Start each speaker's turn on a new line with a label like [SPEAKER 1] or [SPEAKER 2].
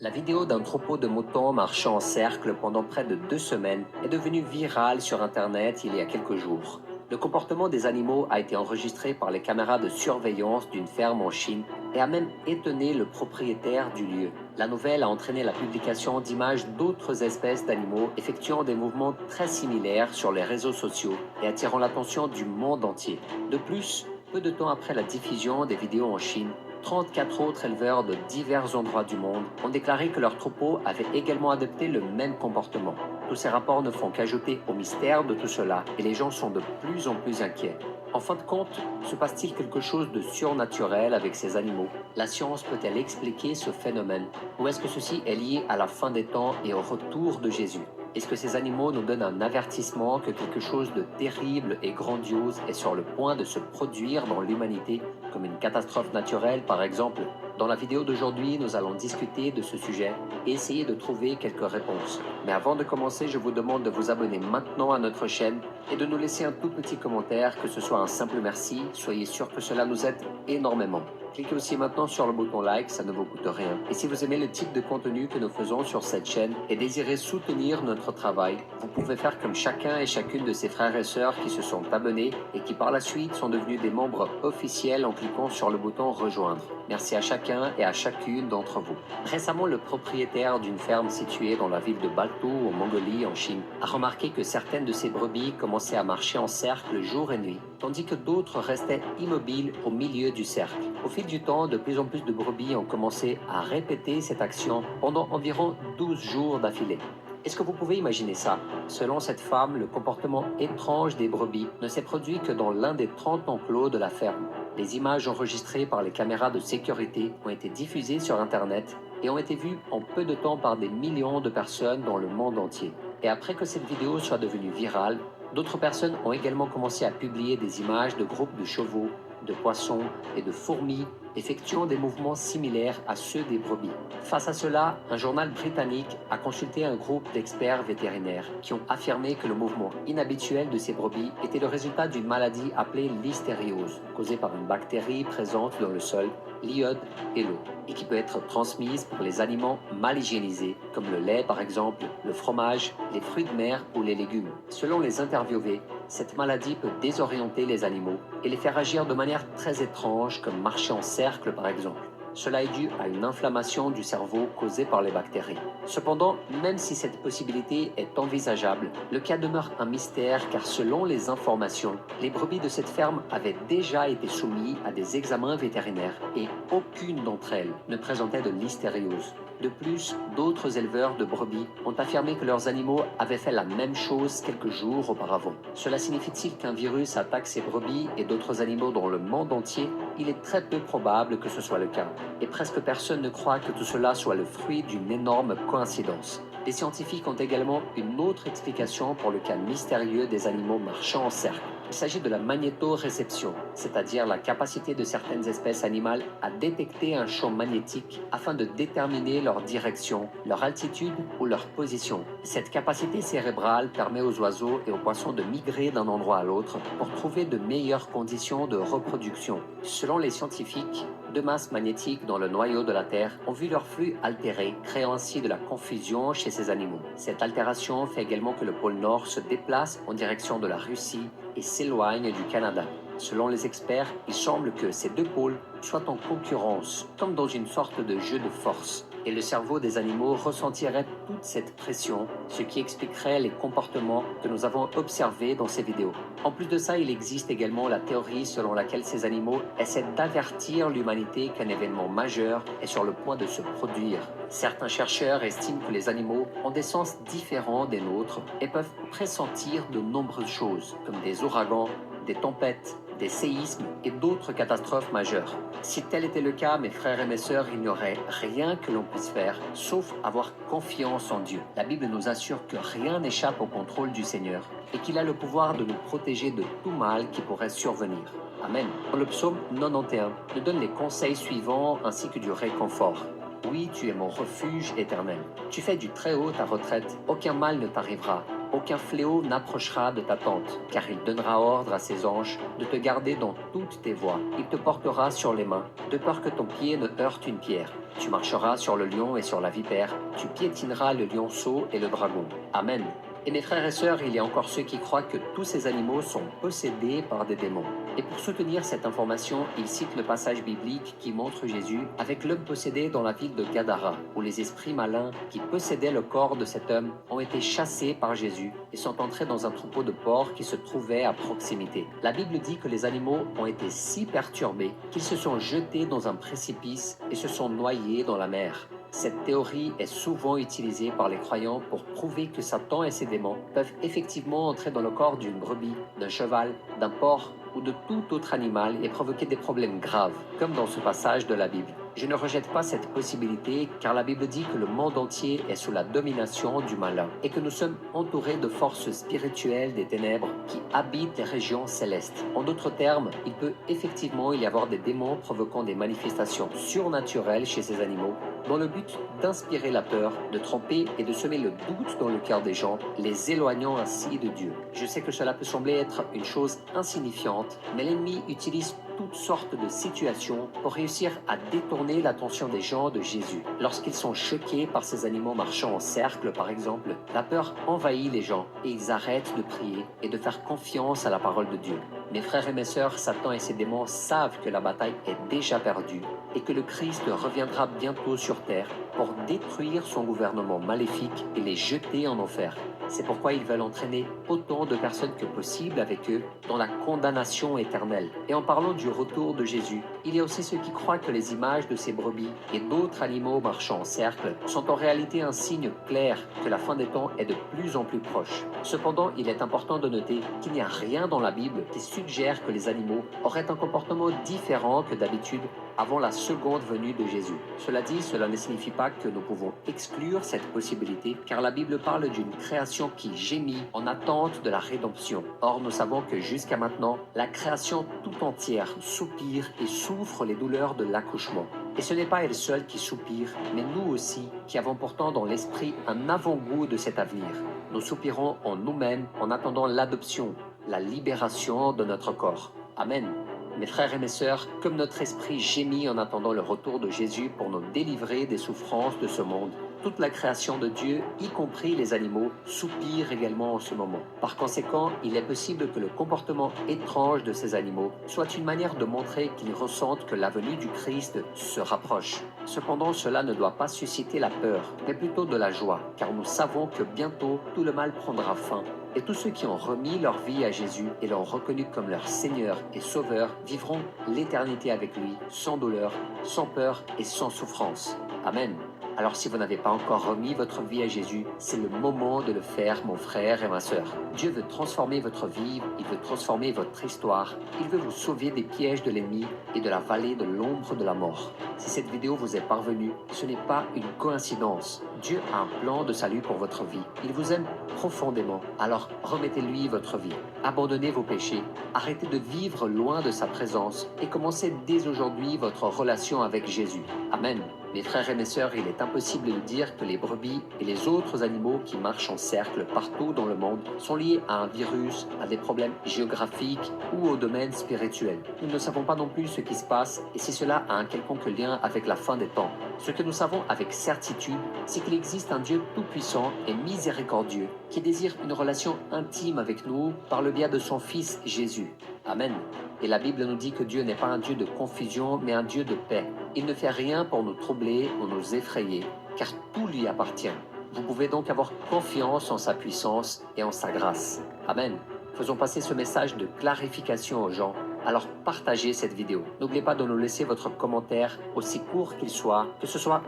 [SPEAKER 1] La vidéo d'un troupeau de moutons marchant en cercle pendant près de 2 semaines est devenue virale sur Internet il y a quelques jours. Le comportement des animaux a été enregistré par les caméras de surveillance d'une ferme en Chine et a même étonné le propriétaire du lieu. La nouvelle a entraîné la publication d'images d'autres espèces d'animaux effectuant des mouvements très similaires sur les réseaux sociaux et attirant l'attention du monde entier. De plus, peu de temps après la diffusion des vidéos en Chine, 34 autres éleveurs de divers endroits du monde ont déclaré que leurs troupeaux avaient également adopté le même comportement. Tous ces rapports ne font qu'ajouter au mystère de tout cela et les gens sont de plus en plus inquiets. En fin de compte, se passe-t-il quelque chose de surnaturel avec ces animaux? La science peut-elle expliquer ce phénomène? Ou est-ce que ceci est lié à la fin des temps et au retour de Jésus? Est-ce que ces animaux nous donnent un avertissement que quelque chose de terrible et grandiose est sur le point de se produire dans l'humanité, comme une catastrophe naturelle par exemple? Dans la vidéo d'aujourd'hui, nous allons discuter de ce sujet et essayer de trouver quelques réponses. Mais avant de commencer, je vous demande de vous abonner maintenant à notre chaîne et de nous laisser un tout petit commentaire, que ce soit un simple merci, soyez sûr que cela nous aide énormément. Cliquez aussi maintenant sur le bouton like, ça ne vous coûte rien. Et si vous aimez le type de contenu que nous faisons sur cette chaîne et désirez soutenir notre travail, vous pouvez faire comme chacun et chacune de ces frères et sœurs qui se sont abonnés et qui par la suite sont devenus des membres officiels en cliquant sur le bouton rejoindre. Merci à chacun et à chacune d'entre vous. Récemment, le propriétaire d'une ferme située dans la ville de Baltou, en Mongolie, en Chine, a remarqué que certaines de ses brebis commençaient à marcher en cercle jour et nuit, tandis que d'autres restaient immobiles au milieu du cercle. Au fil du temps, de plus en plus de brebis ont commencé à répéter cette action pendant environ 12 jours d'affilée. Est-ce que vous pouvez imaginer ça? Selon cette femme, le comportement étrange des brebis ne s'est produit que dans l'un des 30 enclos de la ferme. Les images enregistrées par les caméras de sécurité ont été diffusées sur Internet et ont été vues en peu de temps par des millions de personnes dans le monde entier. Et après que cette vidéo soit devenue virale, d'autres personnes ont également commencé à publier des images de groupes de chevaux, de poissons et de fourmis effectuant des mouvements similaires à ceux des brebis. Face à cela, un journal britannique a consulté un groupe d'experts vétérinaires qui ont affirmé que le mouvement inhabituel de ces brebis était le résultat d'une maladie appelée l'hystériose, causée par une bactérie présente dans le sol, l'iode et l'eau, et qui peut être transmise par les aliments mal hygiénisés, comme le lait par exemple, le fromage, les fruits de mer ou les légumes. Selon les interviewés, cette maladie peut désorienter les animaux et les faire agir de manière très étrange, comme marcher en cercle par exemple. Cela est dû à une inflammation du cerveau causée par les bactéries. Cependant, même si cette possibilité est envisageable, le cas demeure un mystère car selon les informations, les brebis de cette ferme avaient déjà été soumises à des examens vétérinaires et aucune d'entre elles ne présentait de l'hystériose. De plus, d'autres éleveurs de brebis ont affirmé que leurs animaux avaient fait la même chose quelques jours auparavant. Cela signifie-t-il qu'un virus attaque ces brebis et d'autres animaux dans le monde entier? Il est très peu probable que ce soit le cas. Et presque personne ne croit que tout cela soit le fruit d'une énorme coïncidence. Les scientifiques ont également une autre explication pour le cas mystérieux des animaux marchant en cercle. Il s'agit de la magnétoréception, c'est-à-dire la capacité de certaines espèces animales à détecter un champ magnétique afin de déterminer leur direction, leur altitude ou leur position. Cette capacité cérébrale permet aux oiseaux et aux poissons de migrer d'un endroit à l'autre pour trouver de meilleures conditions de reproduction. Selon les scientifiques, deux masses magnétiques dans le noyau de la Terre ont vu leur flux altéré, créant ainsi de la confusion chez ces animaux. Cette altération fait également que le pôle Nord se déplace en direction de la Russie et s'éloigne du Canada. Selon les experts, il semble que ces deux pôles soient en concurrence, comme dans une sorte de jeu de force. Et le cerveau des animaux ressentirait toute cette pression, ce qui expliquerait les comportements que nous avons observés dans ces vidéos. En plus de ça, il existe également la théorie selon laquelle ces animaux essaient d'avertir l'humanité qu'un événement majeur est sur le point de se produire. Certains chercheurs estiment que les animaux ont des sens différents des nôtres et peuvent pressentir de nombreuses choses, comme des ouragans, des tempêtes, des séismes et d'autres catastrophes majeures. Si tel était le cas, mes frères et mes sœurs, il n'y aurait rien que l'on puisse faire, sauf avoir confiance en Dieu. La Bible nous assure que rien n'échappe au contrôle du Seigneur et qu'il a le pouvoir de nous protéger de tout mal qui pourrait survenir. Amen. Dans le psaume 91, nous donne les conseils suivants ainsi que du réconfort. Oui, tu es mon refuge éternel. Tu fais du Très-Haut ta retraite, aucun mal ne t'arrivera. Aucun fléau n'approchera de ta tente, car il donnera ordre à ses anges de te garder dans toutes tes voies. Il te portera sur les mains, de peur que ton pied ne heurte une pierre. Tu marcheras sur le lion et sur la vipère, tu piétineras le lionceau et le dragon. Amen. Et mes frères et sœurs, il y a encore ceux qui croient que tous ces animaux sont possédés par des démons. Et pour soutenir cette information, il cite le passage biblique qui montre Jésus avec l'homme possédé dans la ville de Gadara, où les esprits malins qui possédaient le corps de cet homme ont été chassés par Jésus et sont entrés dans un troupeau de porcs qui se trouvait à proximité. La Bible dit que les animaux ont été si perturbés qu'ils se sont jetés dans un précipice et se sont noyés dans la mer. Cette théorie est souvent utilisée par les croyants pour prouver que Satan et ses démons peuvent effectivement entrer dans le corps d'une brebis, d'un cheval, d'un porc ou de tout autre animal et provoquer des problèmes graves, comme dans ce passage de la Bible. Je ne rejette pas cette possibilité car la Bible dit que le monde entier est sous la domination du malin et que nous sommes entourés de forces spirituelles des ténèbres qui habitent les régions célestes. En d'autres termes, il peut effectivement y avoir des démons provoquant des manifestations surnaturelles chez ces animaux dans le but d'inspirer la peur, de tromper et de semer le doute dans le cœur des gens, les éloignant ainsi de Dieu. Je sais que cela peut sembler être une chose insignifiante, mais l'ennemi utilise toutes sortes de situations pour réussir à détourner l'attention des gens de Jésus. Lorsqu'ils sont choqués par ces animaux marchant en cercle, par exemple, la peur envahit les gens et ils arrêtent de prier et de faire confiance à la parole de Dieu. Mes frères et mes sœurs, Satan et ses démons savent que la bataille est déjà perdue et que le Christ reviendra bientôt sur terre pour détruire son gouvernement maléfique et les jeter en enfer. C'est pourquoi ils veulent entraîner autant de personnes que possible avec eux dans la condamnation éternelle. Et en parlant du retour de Jésus, il y a aussi ceux qui croient que les images de ces brebis et d'autres animaux marchant en cercle sont en réalité un signe clair que la fin des temps est de plus en plus proche. Cependant, il est important de noter qu'il n'y a rien dans la Bible qui suggère que les animaux auraient un comportement différent que d'habitude avant la seconde venue de Jésus. Cela dit, cela ne signifie pas que nous pouvons exclure cette possibilité, car la Bible parle d'une création qui gémit en attente de la rédemption. Or, nous savons que jusqu'à maintenant, la création tout entière soupire et souffre les douleurs de l'accouchement. Et ce n'est pas elle seule qui soupire, mais nous aussi, qui avons pourtant dans l'esprit un avant-goût de cet avenir. Nous soupirons en nous-mêmes en attendant l'adoption, la libération de notre corps. Amen. Mes frères et mes sœurs, comme notre esprit gémit en attendant le retour de Jésus pour nous délivrer des souffrances de ce monde, toute la création de Dieu, y compris les animaux, soupire également en ce moment. Par conséquent, il est possible que le comportement étrange de ces animaux soit une manière de montrer qu'ils ressentent que la venue du Christ se rapproche. Cependant, cela ne doit pas susciter la peur, mais plutôt de la joie, car nous savons que bientôt tout le mal prendra fin. Et tous ceux qui ont remis leur vie à Jésus et l'ont reconnu comme leur Seigneur et Sauveur vivront l'éternité avec lui, sans douleur, sans peur et sans souffrance. Amen. Alors si vous n'avez pas encore remis votre vie à Jésus, c'est le moment de le faire, mon frère et ma sœur. Dieu veut transformer votre vie, il veut transformer votre histoire, il veut vous sauver des pièges de l'ennemi et de la vallée de l'ombre de la mort. Si cette vidéo vous est parvenue, ce n'est pas une coïncidence. Dieu a un plan de salut pour votre vie. Il vous aime profondément, alors remettez-lui votre vie. Abandonnez vos péchés, arrêtez de vivre loin de sa présence et commencez dès aujourd'hui votre relation avec Jésus. Amen. Mes frères et mes sœurs, il est impossible de dire que les brebis et les autres animaux qui marchent en cercle partout dans le monde sont liés à un virus, à des problèmes géographiques ou au domaine spirituel. Nous ne savons pas non plus ce qui se passe et si cela a un quelconque lien avec la fin des temps. Ce que nous savons avec certitude, c'est qu'il existe un Dieu tout-puissant et miséricordieux qui désire une relation intime avec nous par le biais de son Fils Jésus. Amen. Et la Bible nous dit que Dieu n'est pas un Dieu de confusion, mais un Dieu de paix. Il ne fait rien pour nous troubler ou nous effrayer, car tout lui appartient. Vous pouvez donc avoir confiance en sa puissance et en sa grâce. Amen. Faisons passer ce message de clarification aux gens. Alors partagez cette vidéo. N'oubliez pas de nous laisser votre commentaire, aussi court qu'il soit, que ce soit